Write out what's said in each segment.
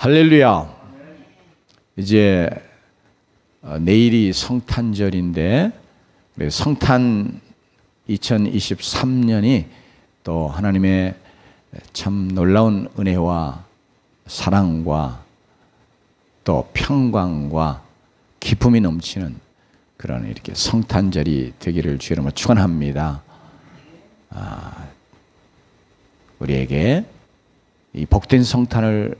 할렐루야. 이제 내일이 성탄절인데 성탄 2023년이 또 하나님의 참 놀라운 은혜와 사랑과 또 평강과 기쁨이 넘치는 그런 이렇게 성탄절이 되기를 주 이름으로 축원합니다. 우리에게 이 복된 성탄을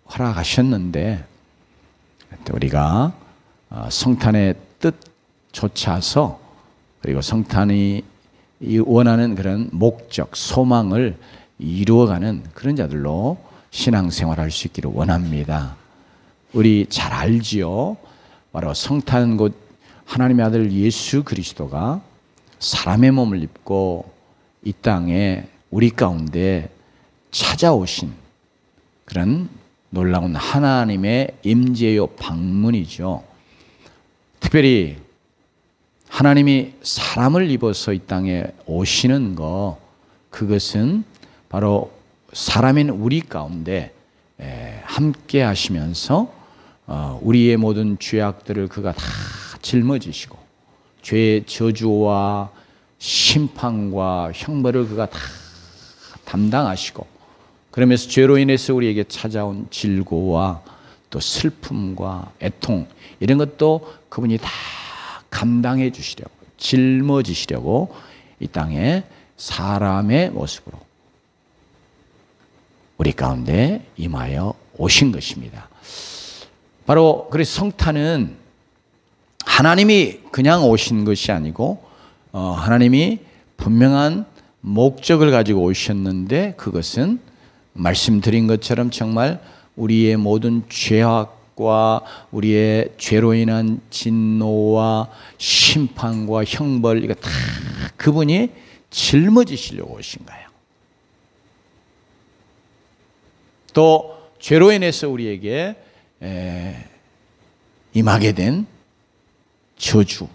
허락하셨는데 우리가 성탄의 뜻 좇아서 그리고 성탄이 원하는 그런 목적, 소망을 이루어가는 그런 자들로 신앙생활할 수 있기를 원합니다. 우리 잘 알지요. 바로 성탄 곧 하나님의 아들 예수 그리스도가 사람의 몸을 입고 이 땅에 우리 가운데 찾아오신 그런 놀라운 하나님의 임재요 방문이죠. 특별히 하나님이 사람을 입어서 이 땅에 오시는 것, 그것은 바로 사람인 우리 가운데 함께 하시면서 우리의 모든 죄악들을 그가 다 짊어지시고 죄의 저주와 심판과 형벌을 그가 다 담당하시고, 그러면서 죄로 인해서 우리에게 찾아온 질고와 또 슬픔과 애통, 이런 것도 그분이 다 감당해 주시려고, 짊어지시려고 이 땅에 사람의 모습으로 우리 가운데 임하여 오신 것입니다. 바로 그래서 성탄은 하나님이 그냥 오신 것이 아니고 하나님이 분명한 목적을 가지고 오셨는데, 그것은 말씀드린 것처럼 정말 우리의 모든 죄악과 우리의 죄로 인한 진노와 심판과 형벌, 이거 다 그분이 짊어지시려고 오신 거예요. 또 죄로 인해서 우리에게 임하게 된 저주,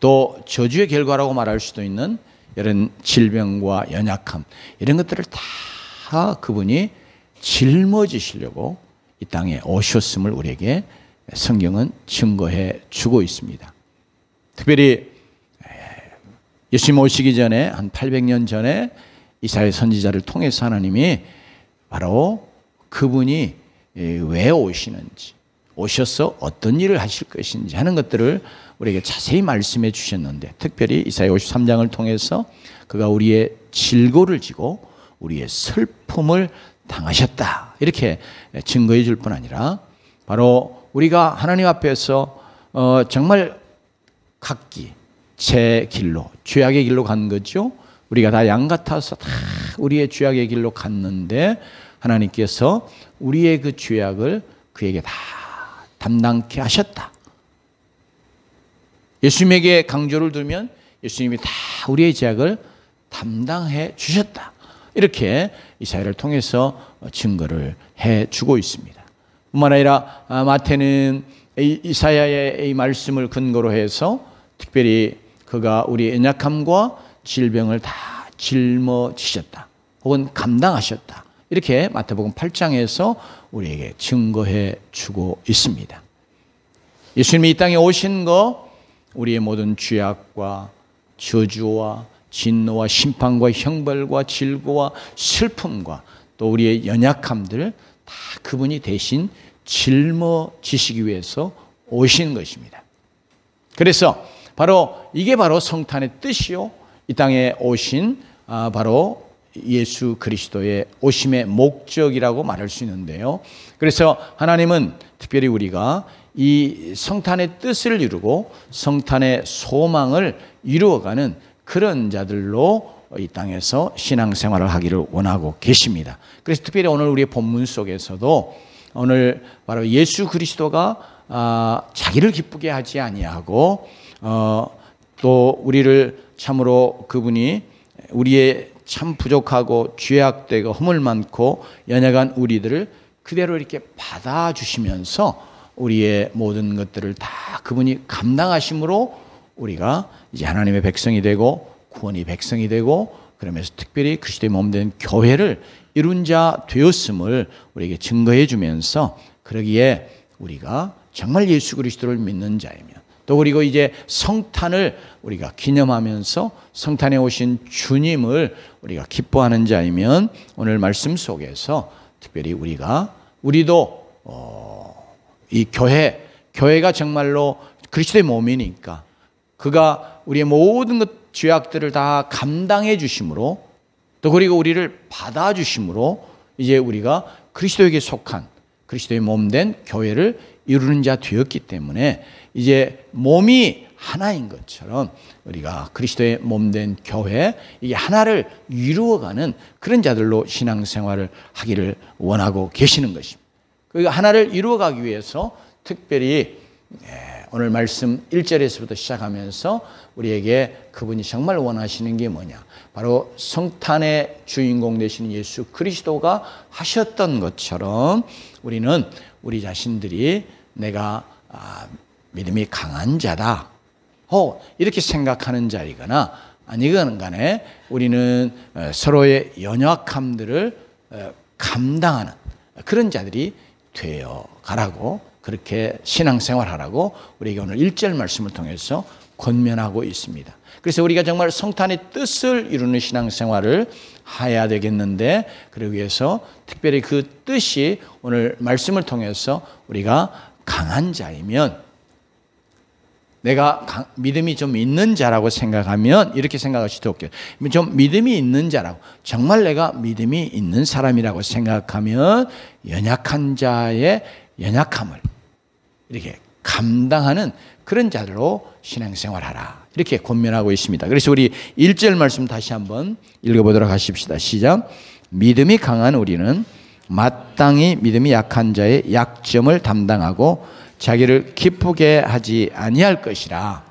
또 저주의 결과라고 말할 수도 있는 이런 질병과 연약함, 이런 것들을 다 그분이 짊어지시려고 이 땅에 오셨음을 우리에게 성경은 증거해 주고 있습니다. 특별히 예수님 오시기 전에 한 800년 전에 이사야 선지자를 통해서 하나님이 바로 그분이 왜 오시는지, 오셔서 어떤 일을 하실 것인지 하는 것들을 우리에게 자세히 말씀해 주셨는데, 특별히 이사야 53장을 통해서 그가 우리의 질고를 지고 우리의 슬픔을 당하셨다, 이렇게 증거해 줄 뿐 아니라 바로 우리가 하나님 앞에서 정말 각기 제 길로, 죄악의 길로 간 거죠. 우리가 다 양 같아서 다 우리의 죄악의 길로 갔는데 하나님께서 우리의 그 죄악을 그에게 다 담당케 하셨다. 예수님에게 강조를 두면 예수님이 다 우리의 죄악을 담당해 주셨다, 이렇게 이사야를 통해서 증거를 해주고 있습니다. 뿐만 아니라 마태는 이사야의 이 말씀을 근거로 해서 특별히 그가 우리의 연약함과 질병을 다 짊어지셨다, 혹은 감당하셨다, 이렇게 마태복음 8장에서 우리에게 증거해 주고 있습니다. 예수님이 이 땅에 오신 거, 우리의 모든 죄악과 저주와 진노와 심판과 형벌과 질고와 슬픔과 또 우리의 연약함들을 다 그분이 대신 짊어지시기 위해서 오신 것입니다. 그래서 바로 이게 바로 성탄의 뜻이요, 이 땅에 오신 바로 예수 그리스도의 오심의 목적이라고 말할 수 있는데요. 그래서 하나님은 특별히 우리가 이 성탄의 뜻을 이루고 성탄의 소망을 이루어가는 그런 자들로 이 땅에서 신앙생활을 하기를 원하고 계십니다. 그래서 특별히 오늘 우리의 본문 속에서도 오늘 바로 예수 그리스도가 자기를 기쁘게 하지 아니하고 또 우리를 참으로 그분이 우리의 참 부족하고 죄악되고 허물 많고 연약한 우리들을 그대로 이렇게 받아주시면서 우리의 모든 것들을 다 그분이 감당하심으로 우리가 이제 하나님의 백성이 되고 구원의 백성이 되고, 그러면서 특별히 그리스도의 몸 된 교회를 이룬 자 되었음을 우리에게 증거해 주면서, 그러기에 우리가 정말 예수 그리스도를 믿는 자이며, 또 그리고 이제 성탄을 우리가 기념하면서 성탄에 오신 주님을 우리가 기뻐하는 자이면, 오늘 말씀 속에서 특별히 우리도 이 교회가 정말로 그리스도의 몸이니까 그가 우리의 모든 죄악들을 다 감당해 주심으로, 또 그리고 우리를 받아 주심으로 이제 우리가 그리스도에게 속한 그리스도의 몸된 교회를 이루는 자 되었기 때문에, 이제 몸이 하나인 것처럼 우리가 그리스도의 몸된 교회, 이게 하나를 이루어가는 그런 자들로 신앙생활을 하기를 원하고 계시는 것입니다. 그 하나를 이루어가기 위해서 특별히 오늘 말씀 1절에서부터 시작하면서 우리에게 그분이 정말 원하시는 게 뭐냐, 바로 성탄의 주인공 되시는 예수 그리스도가 하셨던 것처럼 우리는 우리 자신들이 내가 믿음이 강한 자다 이렇게 생각하는 자이거나 아니건 간에 우리는 서로의 연약함들을 감당하는 그런 자들이 되어 가라고, 그렇게 신앙생활하라고 우리에게 오늘 1절 말씀을 통해서 권면하고 있습니다. 그래서 우리가 정말 성탄의 뜻을 이루는 신앙생활을 해야 되겠는데, 그러기 위해서 특별히 그 뜻이 오늘 말씀을 통해서 우리가 강한 자이면, 내가 믿음이 좀 있는 자라고 생각하면 이렇게 생각할 수도 없겠죠. 좀 믿음이 있는 자라고, 정말 내가 믿음이 있는 사람이라고 생각하면 연약한 자의 연약함을 이렇게 감당하는 그런 자들로 신앙생활하라, 이렇게 권면하고 있습니다. 그래서 우리 1절 말씀 다시 한번 읽어보도록 하십시다. 시작. 믿음이 강한 우리는 마땅히 믿음이 약한 자의 약점을 담당하고 자기를 기쁘게 하지 아니할 것이라.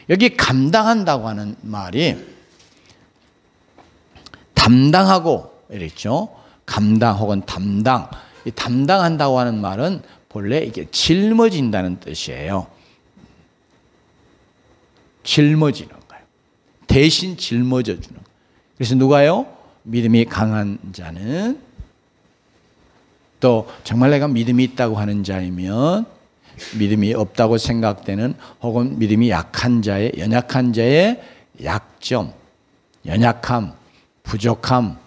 여기 감당한다고 하는 말이 담당하고 이랬죠. 감당 혹은 담당. 이 담당한다고 하는 말은 본래 이게 짊어진다는 뜻이에요. 짊어지는 거예요. 대신 짊어져 주는 거예요. 그래서 누가요? 믿음이 강한 자는, 또 정말 내가 믿음이 있다고 하는 자이면, 믿음이 없다고 생각되는 혹은 믿음이 약한 자의, 연약한 자의 약점, 연약함, 부족함,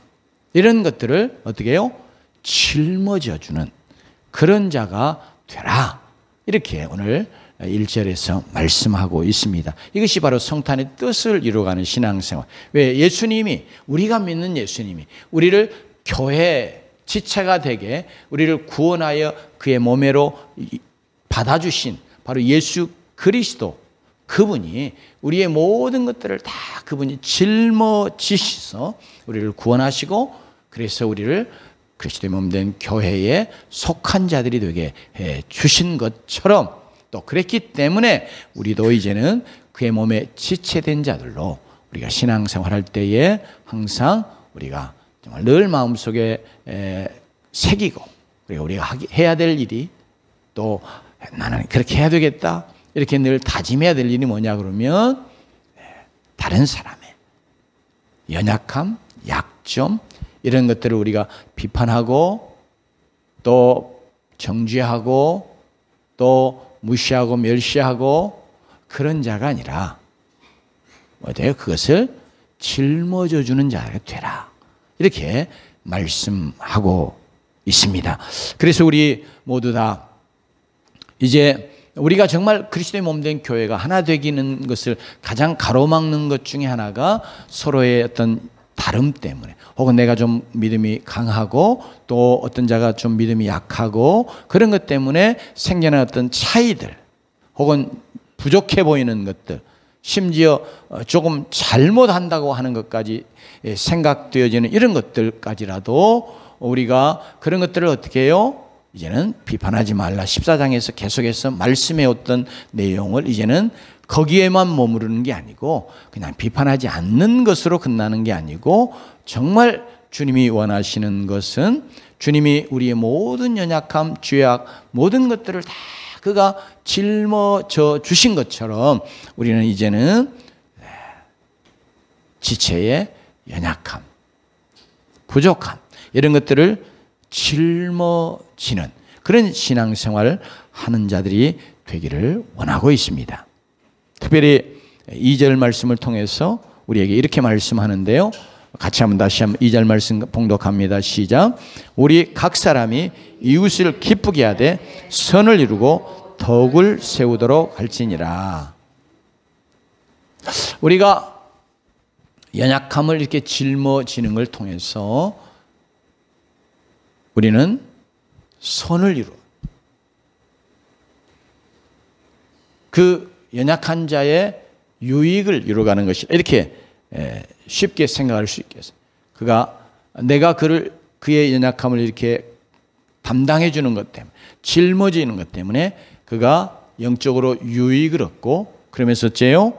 이런 것들을 어떻게 해요? 짊어져 주는 그런 자가 되라, 이렇게 오늘 1절에서 말씀하고 있습니다. 이것이 바로 성탄의 뜻을 이루어가는 신앙생활. 왜? 예수님이, 우리가 믿는 예수님이 우리를 교회 지체가 되게 우리를 구원하여 그의 몸으로 받아주신 바로 예수 그리스도, 그분이 우리의 모든 것들을 다 그분이 짊어지셔서 우리를 구원하시고, 그래서 우리를 그리스도의 몸된 교회에 속한 자들이 되게 해 주신 것처럼, 또 그랬기 때문에 우리도 이제는 그의 몸에 지체된 자들로 우리가 신앙생활할 때에 항상 우리가 정말 늘 마음속에 새기고, 그리고 우리가 해야 될 일이, 또 나는 그렇게 해야 되겠다 이렇게 늘 다짐해야 될 일이 뭐냐 그러면, 다른 사람의 연약함, 약점, 이런 것들을 우리가 비판하고 또 정죄하고 또 무시하고 멸시하고 그런 자가 아니라 어때요? 그것을 짊어져 주는 자가 되라, 이렇게 말씀하고 있습니다. 그래서 우리 모두 다 이제 우리가 정말 그리스도의 몸된 교회가 하나 되기는 것을 가장 가로막는 것 중에 하나가 서로의 어떤 다름 때문에, 혹은 내가 좀 믿음이 강하고 또 어떤 자가 좀 믿음이 약하고 그런 것 때문에 생겨난 어떤 차이들, 혹은 부족해 보이는 것들, 심지어 조금 잘못한다고 하는 것까지 생각되어지는 이런 것들까지라도 우리가 그런 것들을 어떻게 해요? 이제는 비판하지 말라. 14장에서 계속해서 말씀해 왔던 내용을 이제는 거기에만 머무르는 게 아니고, 그냥 비판하지 않는 것으로 끝나는 게 아니고, 정말 주님이 원하시는 것은 주님이 우리의 모든 연약함, 죄악, 모든 것들을 다 그가 짊어져 주신 것처럼 우리는 이제는 지체의 연약함, 부족함, 이런 것들을 짊어지는 그런 신앙생활을 하는 자들이 되기를 원하고 있습니다. 특별히 2절 말씀을 통해서 우리에게 이렇게 말씀하는데요. 같이 다시 한번 2절 말씀 봉독합니다. 시작. 우리 각 사람이 이웃을 기쁘게 하되 선을 이루고 덕을 세우도록 할지니라. 우리가 연약함을 이렇게 짊어지는 걸 통해서 우리는 선을 이루어 그 연약한 자의 유익을 이루어가는 것이 이렇게 쉽게 생각할 수 있겠어요. 내가 그의 연약함을 이렇게 담당해 주는 것 때문에, 짊어지는 것 때문에 그가 영적으로 유익을 얻고, 그러면서 어째요?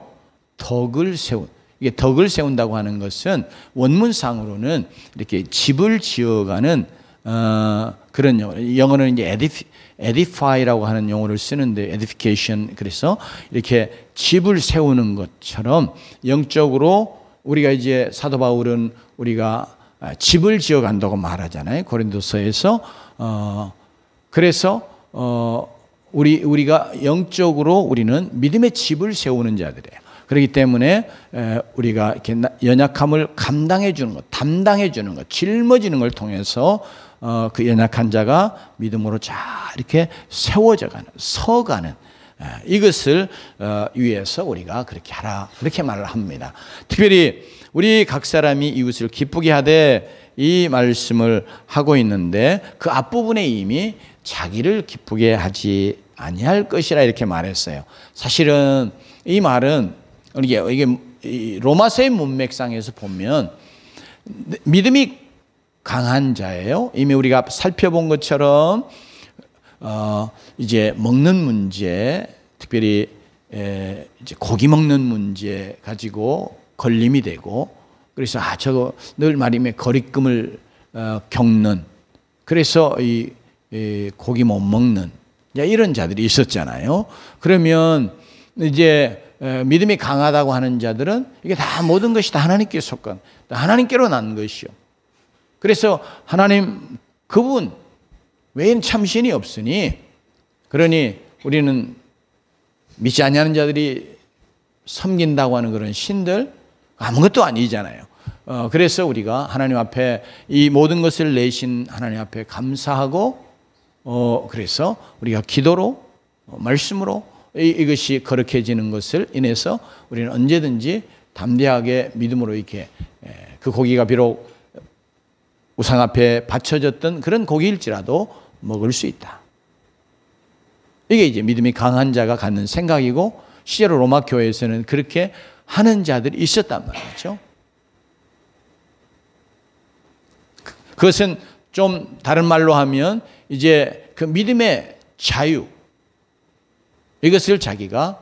덕을 세운. 이게 덕을 세운다고 하는 것은 원문상으로는 이렇게 집을 지어가는 그런 용어, 영어는 이제 edify라고 하는 용어를 쓰는데, edification. 그래서 이렇게 집을 세우는 것처럼 영적으로 우리가 이제 사도 바울은 우리가 집을 지어간다고 말하잖아요. 고린도서에서. 그래서 우리가 영적으로 우리는 믿음의 집을 세우는 자들이에요. 그렇기 때문에 우리가 이렇게 연약함을 감당해 주는 것, 담당해 주는 것, 짊어지는 걸 통해서 그 연약한 자가 믿음으로 잘 이렇게 세워져가는, 서가는 이것을 위해서 우리가 그렇게 하라, 그렇게 말을 합니다. 특별히 우리 각 사람이 이웃을 기쁘게 하되 이 말씀을 하고 있는데, 그 앞부분에 이미 자기를 기쁘게 하지 아니할 것이라 이렇게 말했어요. 사실은 이 말은 이게 로마서의 문맥상에서 보면 믿음이 강한 자예요. 이미 우리가 살펴본 것처럼 이제 먹는 문제, 특별히 이제 고기 먹는 문제 가지고 걸림이 되고, 그래서 저거 늘 말이면 거리낌을 겪는, 그래서 이 고기 못 먹는 이런 자들이 있었잖아요. 그러면 이제 믿음이 강하다고 하는 자들은 이게 다 모든 것이 다 하나님께 속한, 하나님께로 난 것이요. 그래서 하나님 그분 외에는 참신이 없으니, 그러니 우리는 믿지 아니하는 자들이 섬긴다고 하는 그런 신들 아무것도 아니잖아요. 그래서 우리가 하나님 앞에 이 모든 것을 내신 하나님 앞에 감사하고, 그래서 우리가 기도로 말씀으로 이것이 거룩해지는 것을 인해서 우리는 언제든지 담대하게 믿음으로 이렇게 그 고기가 비록 우상 앞에 바쳐졌던 그런 고기일지라도 먹을 수 있다. 이게 이제 믿음이 강한 자가 갖는 생각이고, 실제로 로마 교회에서는 그렇게 하는 자들이 있었단 말이죠. 그것은 좀 다른 말로 하면 이제 그 믿음의 자유, 이것을 자기가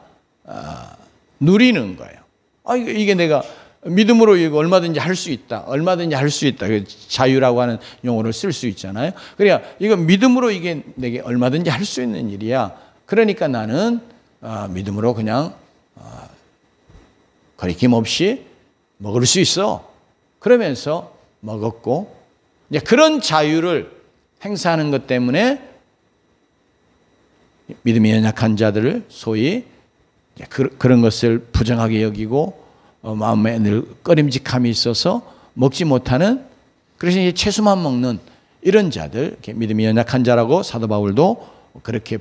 누리는 거예요. 이게 내가 믿음으로 이거 얼마든지 할 수 있다. 얼마든지 할 수 있다. 자유라고 하는 용어를 쓸 수 있잖아요. 그러니까 이거 믿음으로 이게 내게 얼마든지 할 수 있는 일이야. 그러니까 나는 믿음으로 그냥 거리낌 없이 먹을 수 있어. 그러면서 먹었고, 이제 그런 자유를 행사하는 것 때문에 믿음이 연약한 자들을 소위 그런 것을 부정하게 여기고 마음에 늘 꺼림직함이 있어서 먹지 못하는, 그래서 이제 채소만 먹는 이런 자들, 이렇게 믿음이 연약한 자라고 사도 바울도 그렇게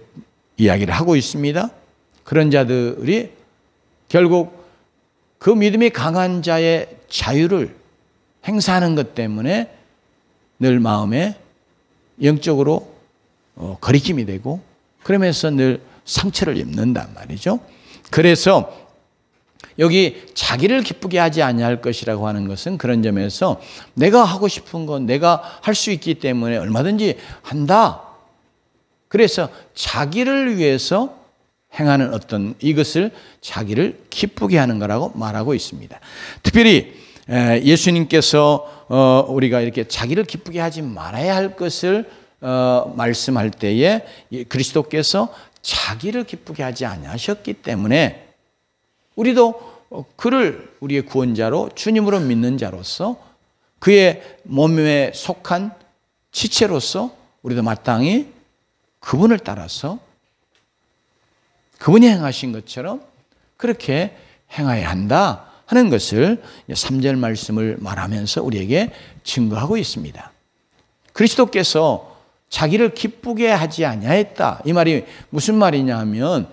이야기를 하고 있습니다. 그런 자들이 결국 그 믿음이 강한 자의 자유를 행사하는 것 때문에 늘 마음에 영적으로 거리낌이 되고, 그러면서 늘 상처를 입는단 말이죠. 그래서 여기 자기를 기쁘게 하지 아니할 것이라고 하는 것은 그런 점에서 내가 하고 싶은 건 내가 할 수 있기 때문에 얼마든지 한다. 그래서 자기를 위해서 행하는 어떤 이것을 자기를 기쁘게 하는 거라고 말하고 있습니다. 특별히 예수님께서 우리가 이렇게 자기를 기쁘게 하지 말아야 할 것을 말씀할 때에 그리스도께서 자기를 기쁘게 하지 아니하셨기 때문에 우리도 그를 우리의 구원자로 주님으로 믿는 자로서 그의 몸에 속한 지체로서 우리도 마땅히 그분을 따라서 그분이 행하신 것처럼 그렇게 행해야 한다 하는 것을 3절 말씀을 말하면서 우리에게 증거하고 있습니다. 그리스도께서 자기를 기쁘게 하지 아니하였다. 이 말이 무슨 말이냐 하면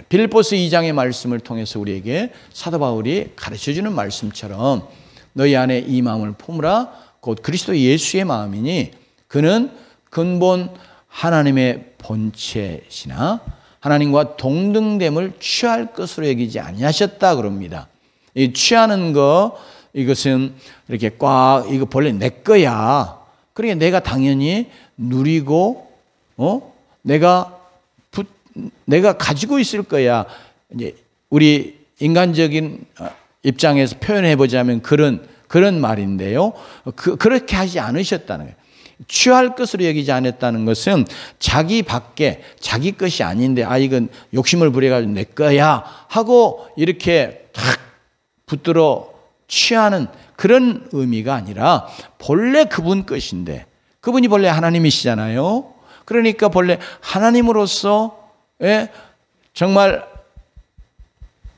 빌립보서 2장의 말씀을 통해서 우리에게 사도 바울이 가르쳐주는 말씀처럼 너희 안에 이 마음을 품으라 곧 그리스도 예수의 마음이니 그는 근본 하나님의 본체시나 하나님과 동등됨을 취할 것으로 여기지 아니하셨다 그럽니다. 이 취하는 거 이것은 이렇게 꽉 이거 본래 내 거야. 그러니까 내가 당연히 누리고 내가 가지고 있을 거야. 이제 우리 인간적인 입장에서 표현해 보자면 그런 말인데요. 그렇게 하지 않으셨다는 거예요. 취할 것으로 여기지 않았다는 것은 자기 밖에 자기 것이 아닌데 이건 욕심을 부려가지고 내 거야 하고 이렇게 탁 붙들어 취하는 그런 의미가 아니라 본래 그분 것인데 그분이 본래 하나님이시잖아요. 그러니까 본래 하나님으로서 정말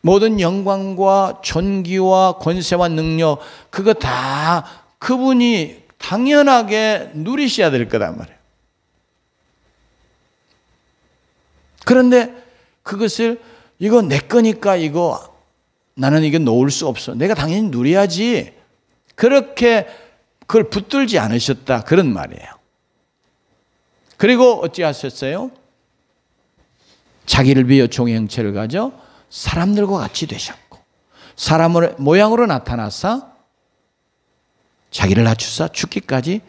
모든 영광과 존귀와 권세와 능력 그거 다 그분이 당연하게 누리셔야 될 거란 말이에요. 그런데 그것을 이거 내 거니까 이거 나는 이거 놓을 수 없어. 내가 당연히 누려야지. 그렇게 그걸 붙들지 않으셨다. 그런 말이에요. 그리고 어찌 하셨어요? 자기를 비워 종의 형체를 가져 사람들과 같이 되셨고 사람의 모양으로 나타나사 자기를 낮추사 죽기까지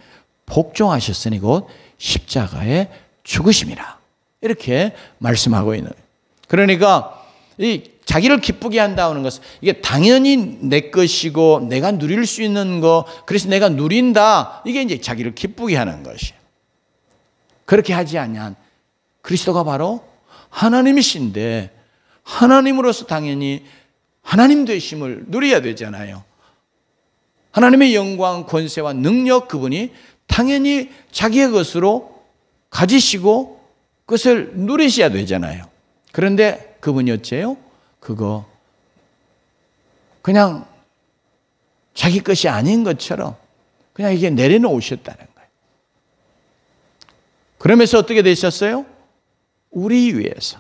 복종하셨으니 곧 십자가에 죽으심이라. 이렇게 말씀하고 있는 거예요. 그러니까 이 자기를 기쁘게 한다는 것은 이게 당연히 내 것이고 내가 누릴 수 있는 거 그래서 내가 누린다. 이게 이제 자기를 기쁘게 하는 것이에요. 그렇게 하지 않으면 그리스도가 바로 하나님이신데 하나님으로서 당연히 하나님 되심을 누려야 되잖아요. 하나님의 영광, 권세와 능력 그분이 당연히 자기의 것으로 가지시고 그것을 누리셔야 되잖아요. 그런데 그분이 어째요? 그거 그냥 자기 것이 아닌 것처럼 그냥 이게 내려놓으셨다는 거예요. 그러면서 어떻게 되셨어요? 우리 위해서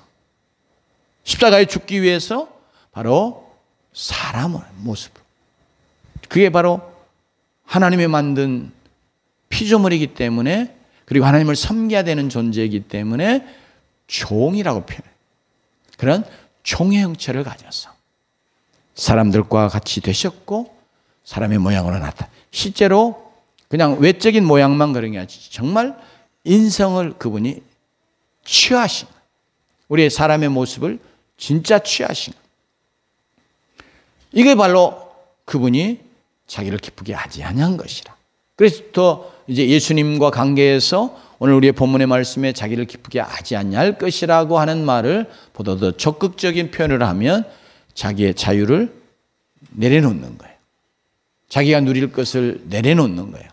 십자가에 죽기 위해서 바로 사람의 모습으로 그게 바로 하나님이 만든 피조물이기 때문에 그리고 하나님을 섬겨야 되는 존재이기 때문에 종이라고 표현해요. 그런 종의 형체를 가져서 사람들과 같이 되셨고 사람의 모양으로 나타나 실제로 그냥 외적인 모양만 그런 게 아니라 정말 인성을 그분이 취하신 거예요. 우리의 사람의 모습을 진짜 취하신 거예요. 이게 바로 그분이 자기를 기쁘게 하지 아니한 것이라. 그래서 더 이제 예수님과 관계에서 오늘 우리의 본문의 말씀에 자기를 기쁘게 하지 아니할 것이라고 하는 말을 보다 더 적극적인 표현을 하면 자기의 자유를 내려놓는 거예요. 자기가 누릴 것을 내려놓는 거예요.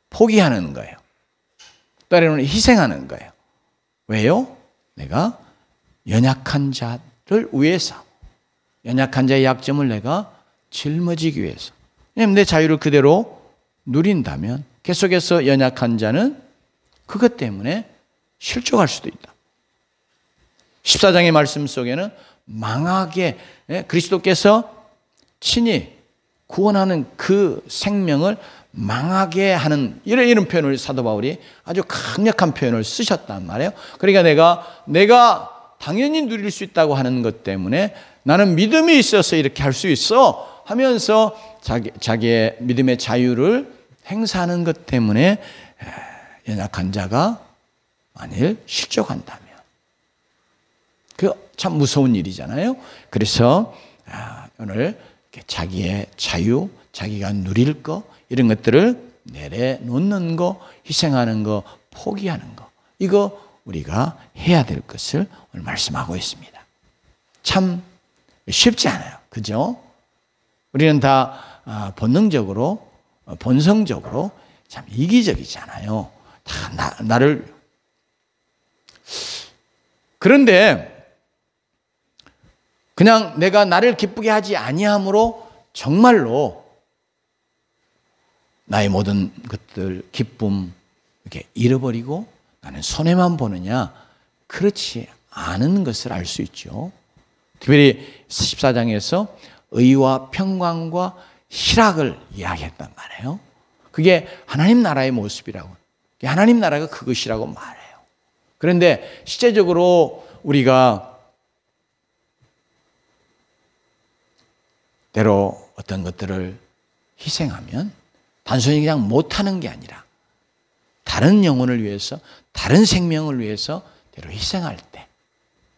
포기하는 거예요. 때로는 희생하는 거예요. 왜요? 내가 연약한 자를 위해서 연약한 자의 약점을 내가 짊어지기 위해서 왜냐하면 내 자유를 그대로 누린다면 계속해서 연약한 자는 그것 때문에 실족할 수도 있다. 14장의 말씀 속에는 망하게 그리스도께서 친히 구원하는 그 생명을 망하게 하는 이런 표현을 사도 바울이 아주 강력한 표현을 쓰셨단 말이에요. 그러니까 내가 당연히 누릴 수 있다고 하는 것 때문에 나는 믿음이 있어서 이렇게 할 수 있어 하면서 자기의 믿음의 자유를 행사하는 것 때문에 연약한 자가 만일 실족한다면 그 참 무서운 일이잖아요. 그래서 오늘 자기의 자유, 자기가 누릴 거 이런 것들을 내려놓는 거, 희생하는 거, 포기하는 거 이거 우리가 해야 될 것을 오늘 말씀하고 있습니다. 참 쉽지 않아요. 그죠? 우리는 다 본능적으로 본성적으로 참 이기적이잖아요. 다 나를. 그런데 그냥 내가 나를 기쁘게 하지 아니함으로 정말로 나의 모든 것들, 기쁨 이렇게 잃어버리고 나는 손해만 보느냐? 그렇지 않은 것을 알 수 있죠. 특별히 14장에서 의와 평강과 희락을 이야기했단 말이에요. 그게 하나님 나라의 모습이라고. 하나님 나라가 그것이라고 말해요. 그런데 실제적으로 우리가 때로 어떤 것들을 희생하면 단순히 그냥 못하는 게 아니라 다른 영혼을 위해서, 다른 생명을 위해서 때로 희생할 때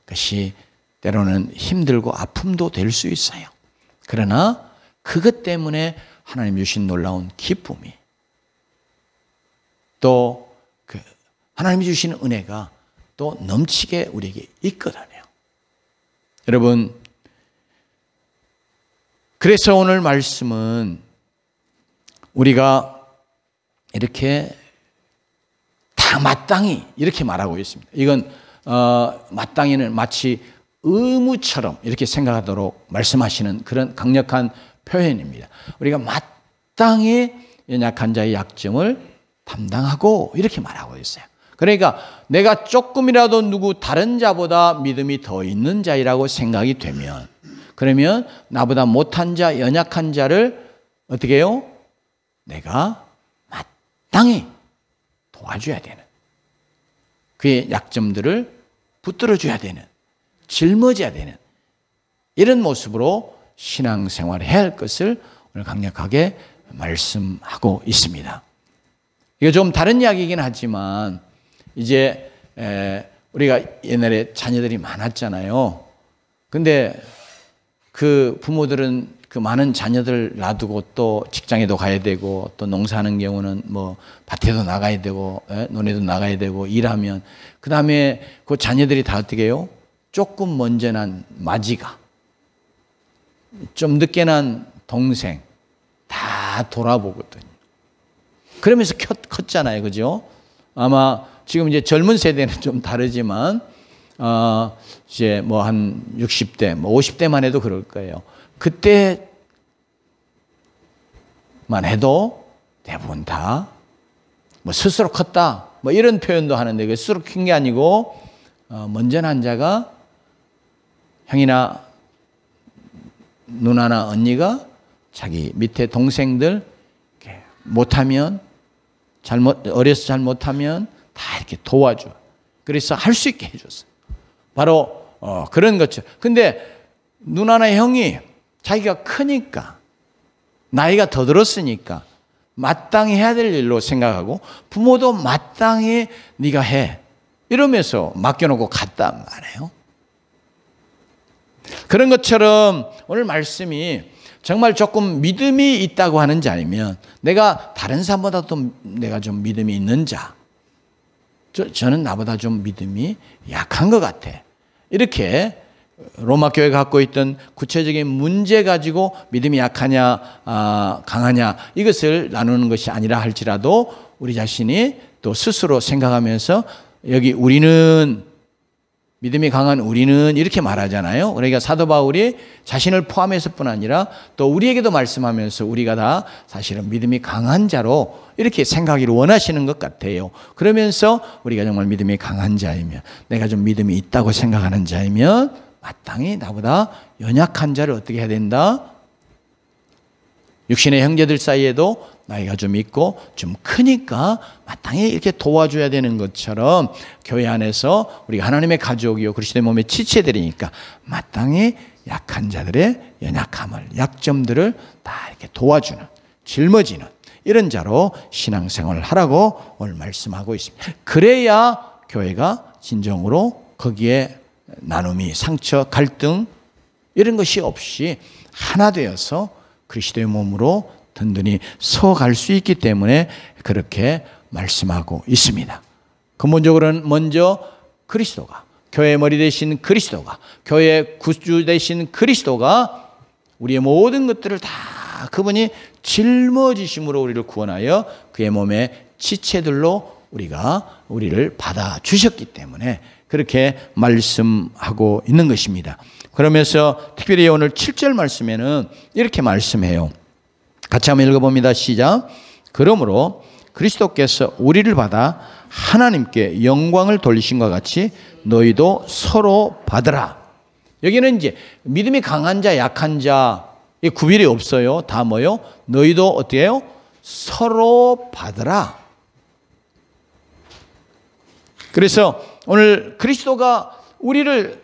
그것이 때로는 힘들고 아픔도 될 수 있어요. 그러나 그것 때문에 하나님 주신 놀라운 기쁨이 또 그 하나님이 주시는 은혜가 또 넘치게 우리에게 있거든요. 여러분, 그래서 오늘 말씀은 우리가 이렇게 다 마땅히 이렇게 말하고 있습니다. 이건 마땅히는 마치 의무처럼 이렇게 생각하도록 말씀하시는 그런 강력한 표현입니다. 우리가 마땅히 연약한 자의 약점을 담당하고 이렇게 말하고 있어요. 그러니까 내가 조금이라도 누구 다른 자보다 믿음이 더 있는 자이라고 생각이 되면, 그러면 나보다 못한 자, 연약한 자를 어떻게 해요? 내가 마땅히 도와줘야 되는, 그의 약점들을 붙들어줘야 되는, 짊어져야 되는 이런 모습으로 신앙생활을 해야 할 것을 오늘 강력하게 말씀하고 있습니다. 이거 좀 다른 이야기이긴 하지만 이제 우리가 옛날에 자녀들이 많았잖아요. 근데 그 부모들은 그 많은 자녀들 놔두고 또 직장에도 가야 되고 또 농사하는 경우는 뭐 밭에도 나가야 되고 논에도 나가야 되고 일하면 그 다음에 그 자녀들이 다 어떻게 해요? 조금 먼저 난 마지가, 좀 늦게 난 동생 다 돌아보거든요. 그러면서 컸잖아요. 그죠? 아마 지금 이제 젊은 세대는 좀 다르지만 이제 뭐 한 60대, 뭐 50대만 해도 그럴 거예요. 그때만 해도 대부분 다 뭐 스스로 컸다, 뭐 이런 표현도 하는데 그 스스로 큰 게 아니고 먼저 난 자가 형이나 누나나 언니가 자기 밑에 동생들 못하면 어려서 잘 못하면 다 이렇게 도와줘. 그래서 할 수 있게 해줬어요. 바로 그런 것처럼. 근데 누나나 형이 자기가 크니까 나이가 더 들었으니까 마땅히 해야 될 일로 생각하고 부모도 마땅히 네가 해 이러면서 맡겨놓고 갔단 말이에요. 그런 것처럼 오늘 말씀이 정말 조금 믿음이 있다고 하는 자이면, 내가 다른 사람보다도 내가 좀 믿음이 있는 자, 저는 나보다 좀 믿음이 약한 것 같아, 이렇게 로마 교회가 갖고 있던 구체적인 문제 가지고 믿음이 약하냐 강하냐 이것을 나누는 것이 아니라 할지라도 우리 자신이 또 스스로 생각하면서 여기 우리는, 믿음이 강한 우리는 이렇게 말하잖아요. 그러니까 사도 바울이 자신을 포함해서 뿐 아니라 또 우리에게도 말씀하면서 우리가 다 사실은 믿음이 강한 자로 이렇게 생각하기를 원하시는 것 같아요. 그러면서 우리가 정말 믿음이 강한 자이면, 내가 좀 믿음이 있다고 생각하는 자이면 마땅히 나보다 연약한 자를 어떻게 해야 된다? 육신의 형제들 사이에도 나이가 좀 있고 좀 크니까 마땅히 이렇게 도와줘야 되는 것처럼 교회 안에서 우리가 하나님의 가족이요 그리스도의 몸의 지체들이니까 마땅히 약한 자들의 연약함을, 약점들을 다 이렇게 도와주는, 짊어지는 이런 자로 신앙생활을 하라고 오늘 말씀하고 있습니다. 그래야 교회가 진정으로 거기에 나눔이, 상처, 갈등 이런 것이 없이 하나 되어서 그리스도의 몸으로 든든히 서갈 수 있기 때문에 그렇게 말씀하고 있습니다. 근본적으로는 먼저 그리스도가, 교회의 머리 되신 그리스도가, 교회의 구주 되신 그리스도가 우리의 모든 것들을 다 다 그분이 짊어지심으로 우리를 구원하여 그의 몸의 지체들로 우리를 받아주셨기 때문에 그렇게 말씀하고 있는 것입니다. 그러면서 특별히 오늘 7절 말씀에는 이렇게 말씀해요. 같이 한번 읽어봅니다. 시작. 그러므로 그리스도께서 우리를 받아 하나님께 영광을 돌리신 것 같이 너희도 서로 받으라. 여기는 이제 믿음이 강한 자, 약한 자 구별이 없어요. 다 뭐요? 너희도 어떻게 해요? 서로 받으라. 그래서 오늘 그리스도가 우리를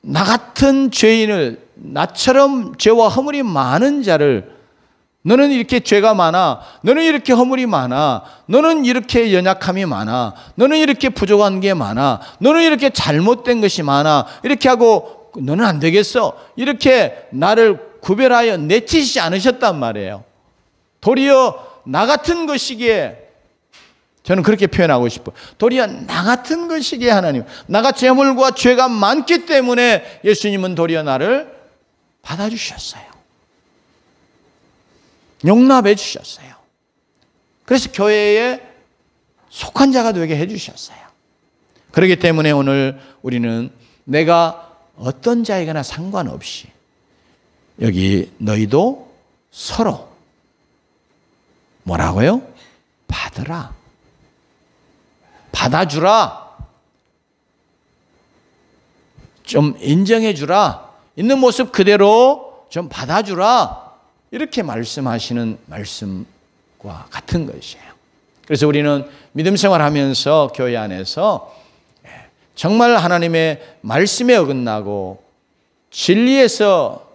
나 같은 죄인을 나처럼 죄와 허물이 많은 자를 너는 이렇게 죄가 많아. 너는 이렇게 허물이 많아. 너는 이렇게 연약함이 많아. 너는 이렇게 부족한 게 많아. 너는 이렇게 잘못된 것이 많아. 이렇게 하고 너는 안 되겠어. 이렇게 나를 구별하여 내치지 않으셨단 말이에요. 도리어 나 같은 것이기에 저는 그렇게 표현하고 싶어요. 도리어 나 같은 것이기에 하나님. 나같이 허물과 죄가 많기 때문에 예수님은 도리어 나를 받아주셨어요. 용납해 주셨어요. 그래서 교회에 속한 자가 되게 해 주셨어요. 그렇기 때문에 오늘 우리는 내가 어떤 자이거나 상관없이 여기 너희도 서로 뭐라고요? 받으라. 받아주라. 좀 인정해 주라. 있는 모습 그대로 좀 받아주라. 이렇게 말씀하시는 말씀과 같은 것이에요. 그래서 우리는 믿음 생활하면서 교회 안에서 정말 하나님의 말씀에 어긋나고 진리에서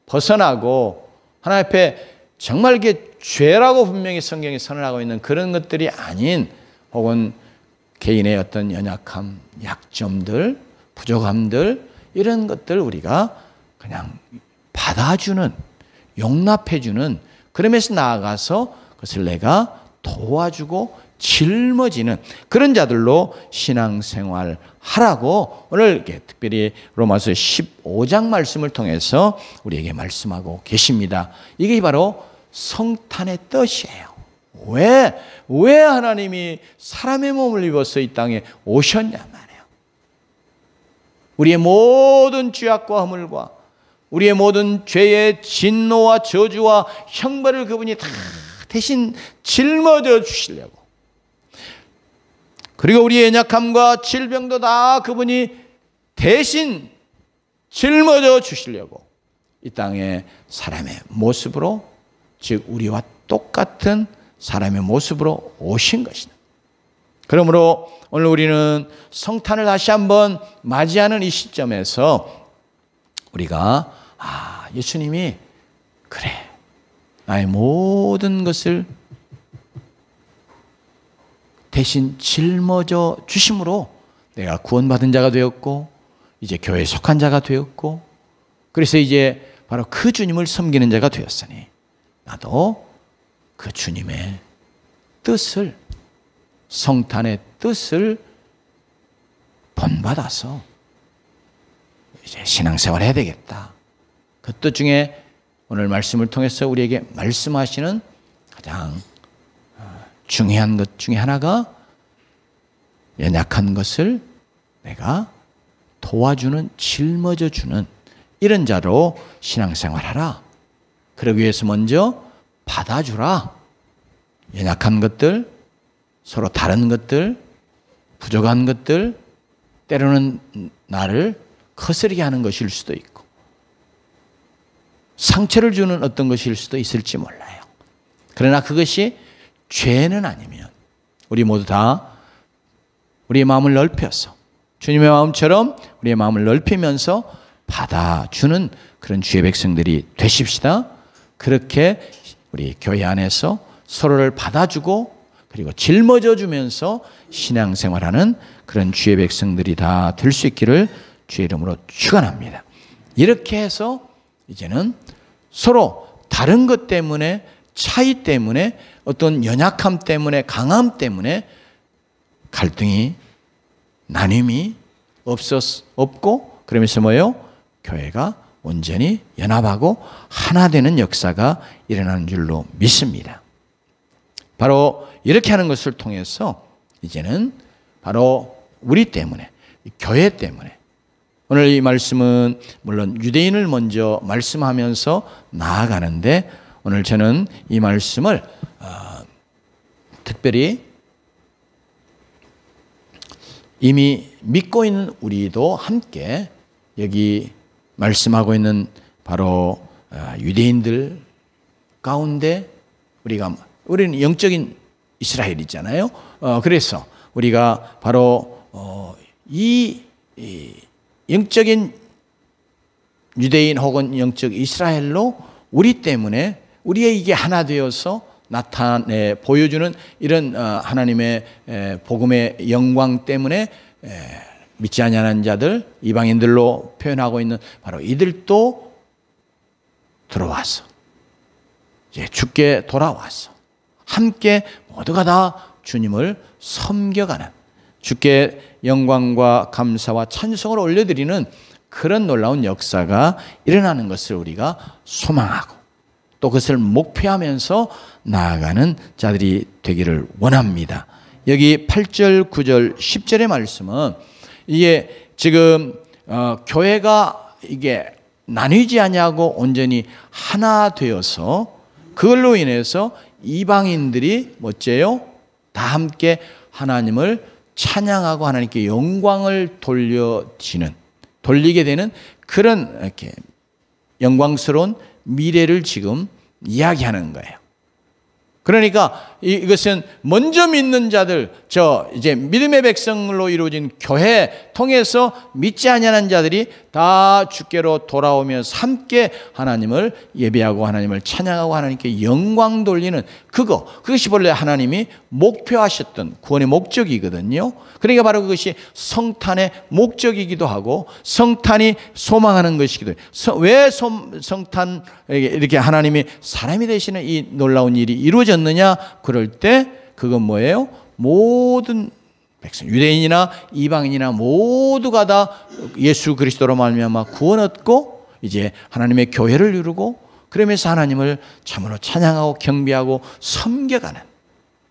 벗어나고 하나님 앞에 정말 이게 죄라고 분명히 성경이 선언하고 있는 그런 것들이 아닌 혹은 개인의 어떤 연약함, 약점들, 부족함들 이런 것들 우리가 그냥 받아주는 용납해주는 그러면서 나아가서 그것을 내가 도와주고 짊어지는 그런 자들로 신앙생활 하라고 오늘 이렇게 특별히 로마서 15장 말씀을 통해서 우리에게 말씀하고 계십니다. 이게 바로 성탄의 뜻이에요. 왜 하나님이 사람의 몸을 입어서 이 땅에 오셨냐 말이에요. 우리의 모든 죄악과 허물과 우리의 모든 죄의 진노와 저주와 형벌을 그분이 다 대신 짊어져 주시려고, 그리고 우리의 연약함과 질병도 다 그분이 대신 짊어져 주시려고 이 땅에 사람의 모습으로, 즉 우리와 똑같은 사람의 모습으로 오신 것이다. 그러므로 오늘 우리는 성탄을 다시 한번 맞이하는 이 시점에서 우리가 예수님이 그래 나의 모든 것을 대신 짊어져 주심으로 내가 구원받은 자가 되었고 이제 교회에 속한 자가 되었고 그래서 이제 바로 그 주님을 섬기는 자가 되었으니 나도 그 주님의 뜻을, 성탄의 뜻을 본받아서 이제 신앙생활 해야 되겠다. 그 뜻 중에 오늘 말씀을 통해서 우리에게 말씀하시는 가장 중요한 것 중에 하나가 연약한 것을 내가 도와주는, 짊어져주는 이런 자로 신앙생활하라. 그러기 위해서 먼저 받아주라. 연약한 것들, 서로 다른 것들, 부족한 것들, 때로는 나를 거스르게 하는 것일 수도 있고 상처를 주는 어떤 것일 수도 있을지 몰라요. 그러나 그것이 죄는 아니면 우리 모두 다 우리의 마음을 넓혀서 주님의 마음처럼 우리의 마음을 넓히면서 받아주는 그런 주의 백성들이 되십시다. 그렇게 우리 교회 안에서 서로를 받아주고 그리고 짊어져 주면서 신앙생활하는 그런 주의 백성들이 다 될 수 있기를 주의 이름으로 축원합니다. 이렇게 해서 이제는 서로 다른 것 때문에, 차이 때문에, 어떤 연약함 때문에, 강함 때문에 갈등이, 나눔이 없고 그러면서 뭐예요? 교회가 온전히 연합하고 하나 되는 역사가 일어나는 줄로 믿습니다. 바로 이렇게 하는 것을 통해서 이제는 바로 우리 때문에, 교회 때문에, 오늘 이 말씀은 물론 유대인을 먼저 말씀하면서 나아가는데, 오늘 저는 이 말씀을 특별히 이미 믿고 있는 우리도 함께 여기 말씀하고 있는 바로 유대인들 가운데 우리는 영적인 이스라엘이잖아요. 그래서 우리가 바로 이 영적인 유대인 혹은 영적 이스라엘로 우리 때문에 우리의 이게 하나 되어서 나타내 보여주는 이런 하나님의 복음의 영광 때문에 믿지 아니하는 자들, 이방인들로 표현하고 있는 바로 이들도 들어와서 이제 주께 돌아와서 함께 모두가 다 주님을 섬겨가는, 주께 영광과 감사와 찬송을 올려드리는 그런 놀라운 역사가 일어나는 것을 우리가 소망하고 또 그것을 목표하면서 나아가는 자들이 되기를 원합니다. 여기 8절, 9절, 10절의 말씀은 이게 지금 교회가 이게 나뉘지 아니하고 온전히 하나 되어서 그걸로 인해서 이방인들이 뭐째요? 다 함께 하나님을 찬양하고 하나님께 영광을 돌리게 되는 그런 이렇게 영광스러운 미래를 지금 이야기하는 거예요. 그러니까 이것은 먼저 믿는 자들, 이제 믿음의 백성으로 이루어진 교회 통해서 믿지 아니하는 자들이 다 주께로 돌아오면서 함께 하나님을 예배하고 하나님을 찬양하고 하나님께 영광 돌리는 그것이 본래 하나님이 목표하셨던 구원의 목적이거든요. 그러니까 바로 그것이 성탄의 목적이기도 하고 성탄이 소망하는 것이기도 해요. 왜 성탄 이렇게 하나님이 사람이 되시는 이 놀라운 일이 이루어졌느냐? 그럴 때 그건 뭐예요? 모든 백성, 유대인이나 이방인이나 모두가 다 예수 그리스도로 말미암아 구원 얻고 이제 하나님의 교회를 이루고 그러면서 하나님을 참으로 찬양하고 경배하고 섬겨가는,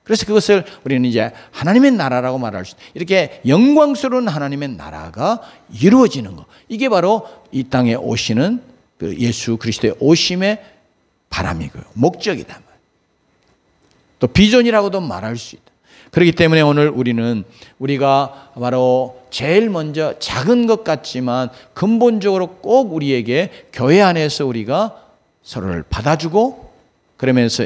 그래서 그것을 우리는 이제 하나님의 나라라고 말할 수 있다. 이렇게 영광스러운 하나님의 나라가 이루어지는 것, 이게 바로 이 땅에 오시는 그 예수 그리스도의 오심의 바람이고요, 목적이다. 또 비전이라고도 말할 수 있다. 그렇기 때문에 오늘 우리가 바로 제일 먼저 작은 것 같지만 근본적으로 꼭 우리에게 교회 안에서 우리가 서로를 받아주고 그러면서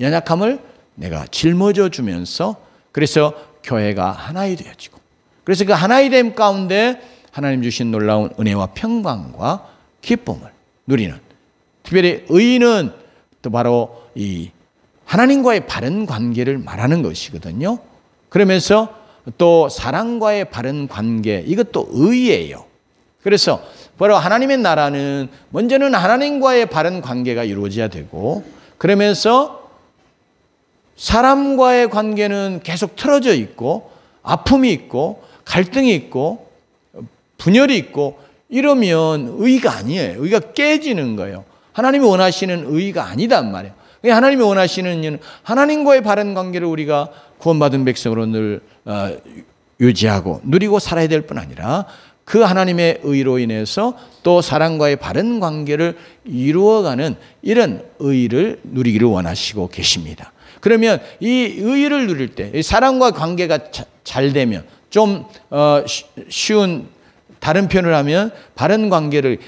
연약함을 내가 짊어져 주면서 그래서 교회가 하나이 되어지고, 그래서 그 하나이 됨 가운데 하나님 주신 놀라운 은혜와 평강과 기쁨을 누리는, 특별히 의인은 또 바로 이 하나님과의 바른 관계를 말하는 것이거든요. 그러면서 또 사랑과의 바른 관계, 이것도 의예요. 그래서 바로 하나님의 나라는 먼저는 하나님과의 바른 관계가 이루어져야 되고, 그러면서 사람과의 관계는 계속 틀어져 있고 아픔이 있고 갈등이 있고 분열이 있고 이러면 의가 아니에요. 의가 깨지는 거예요. 하나님이 원하시는 의가 아니단 말이에요. 하나님이 원하시는 일은 하나님과의 바른 관계를 우리가 구원받은 백성으로 늘 유지하고 누리고 살아야 될 뿐 아니라 그 하나님의 의로 인해서 또 사람과의 바른 관계를 이루어가는 이런 의를 누리기를 원하시고 계십니다. 그러면 이 의를 누릴 때 사람과 관계가 잘 되면 좀 쉬운 다른 표현을 하면 바른 관계를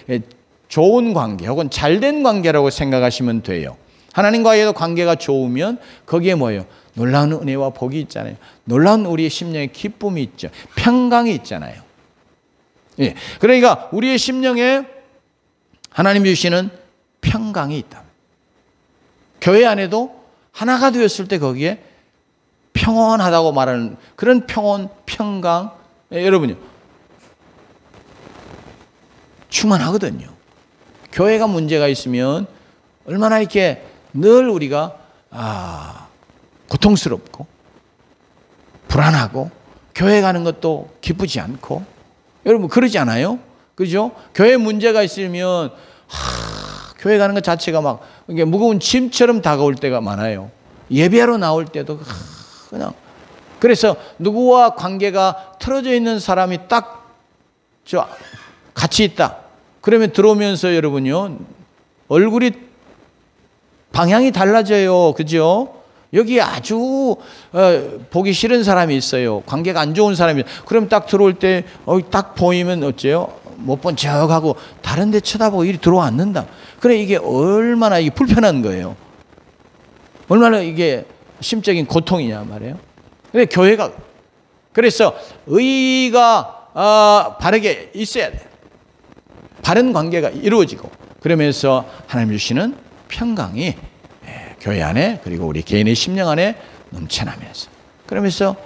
좋은 관계 혹은 잘된 관계라고 생각하시면 돼요. 하나님과의 관계가 좋으면 거기에 뭐예요? 놀라운 은혜와 복이 있잖아요. 놀라운 우리의 심령의 기쁨이 있죠. 평강이 있잖아요. 예. 그러니까 우리의 심령에 하나님 주시는 평강이 있다. 교회 안에도 하나가 되었을 때 거기에 평온하다고 말하는 그런 평온, 평강, 여러분요, 충만하거든요. 교회가 문제가 있으면 얼마나 이렇게 늘 우리가 고통스럽고 불안하고 교회 가는 것도 기쁘지 않고, 여러분 그러지 않아요? 그죠? 교회 문제가 있으면 교회 가는 것 자체가 막 이게 무거운 짐처럼 다가올 때가 많아요. 예배하러 나올 때도 그냥. 그래서 누구와 관계가 틀어져 있는 사람이 딱 같이 있다. 그러면 들어오면서 여러분요, 얼굴이 방향이 달라져요. 그죠? 여기 아주 보기 싫은 사람이 있어요. 관계가 안 좋은 사람이. 그럼 딱 들어올 때 딱 보이면 어째요? 못 본 척하고 다른 데 쳐다보고 이리 들어왔는다. 그래, 이게 얼마나 이게 불편한 거예요. 얼마나 이게 심적인 고통이냐 말이에요. 근데 교회가 그래서 의가 바르게 있어야 돼. 바른 관계가 이루어지고 그러면서 하나님 주시는 평강이 교회 안에 그리고 우리 개인의 심령 안에 넘쳐나면서 그러면서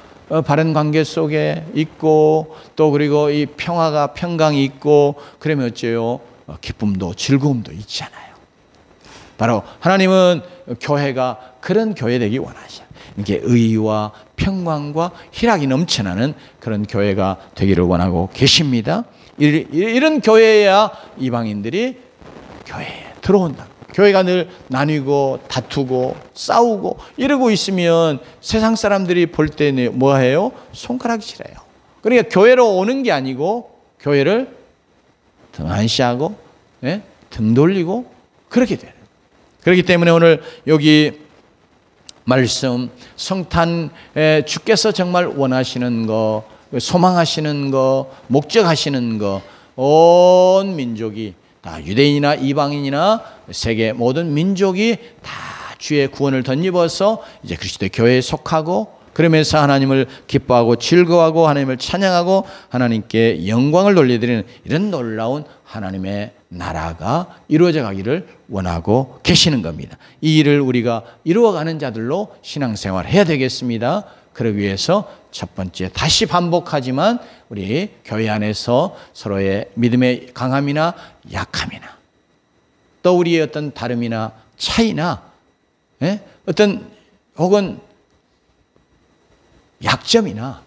바른 관계 속에 있고 또 그리고 이 평강이 있고 그러면 어째요? 기쁨도 즐거움도 있잖아요. 바로 하나님은 교회가 그런 교회 되기 원하셔. 이게 의와 평강과 희락이 넘쳐나는 그런 교회가 되기를 원하고 계십니다. 이런 교회야 이방인들이 교회에 들어온다. 교회가 늘 나뉘고 다투고 싸우고 이러고 있으면 세상 사람들이 볼 때 뭐 해요? 손가락질해요. 그러니까 교회로 오는 게 아니고 교회를 등한시하고 등 돌리고 그렇게 돼요. 그렇기 때문에 오늘 여기 말씀 성탄에 주께서 정말 원하시는 거, 소망하시는 거, 목적하시는 거, 온 민족이 다 유대인이나 이방인이나 세계 모든 민족이 다 주의 구원을 덧입어서 이제 그리스도의 교회에 속하고 그러면서 하나님을 기뻐하고 즐거워하고 하나님을 찬양하고 하나님께 영광을 돌려드리는 이런 놀라운 하나님의 나라가 이루어져 가기를 원하고 계시는 겁니다. 이 일을 우리가 이루어가는 자들로 신앙생활 해야 되겠습니다. 그러기 위해서 첫 번째 다시 반복하지만 우리 교회 안에서 서로의 믿음의 강함이나 약함이나 또 우리의 어떤 다름이나 차이나 어떤 혹은 약점이나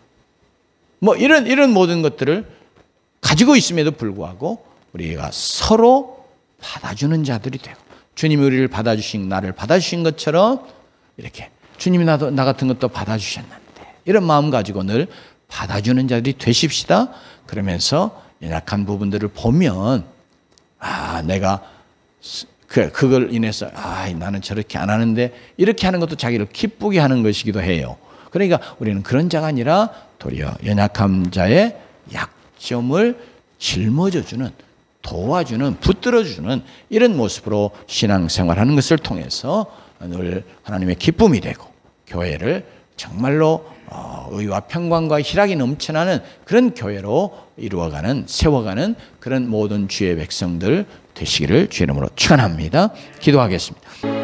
뭐 이런 모든 것들을 가지고 있음에도 불구하고 우리가 서로 받아주는 자들이 되고 주님이 우리를 받아주신 나를 받아주신 것처럼 이렇게 주님이 나 같은 것도 받아주셨는데 이런 마음 가지고 늘 받아주는 자들이 되십시다. 그러면서 연약한 부분들을 보면 내가 그걸 인해서 나는 저렇게 안 하는데 이렇게 하는 것도 자기를 기쁘게 하는 것이기도 해요. 그러니까 우리는 그런 자가 아니라 도리어 연약한 자의 약점을 짊어져주는 도와주는 붙들어주는 이런 모습으로 신앙생활하는 것을 통해서 늘 하나님의 기쁨이 되고 교회를 정말로 의와 평강과 희락이 넘쳐나는 그런 교회로 이루어가는 세워가는 그런 모든 주의 백성들 되시기를 주의 이름으로 축원합니다. 기도하겠습니다.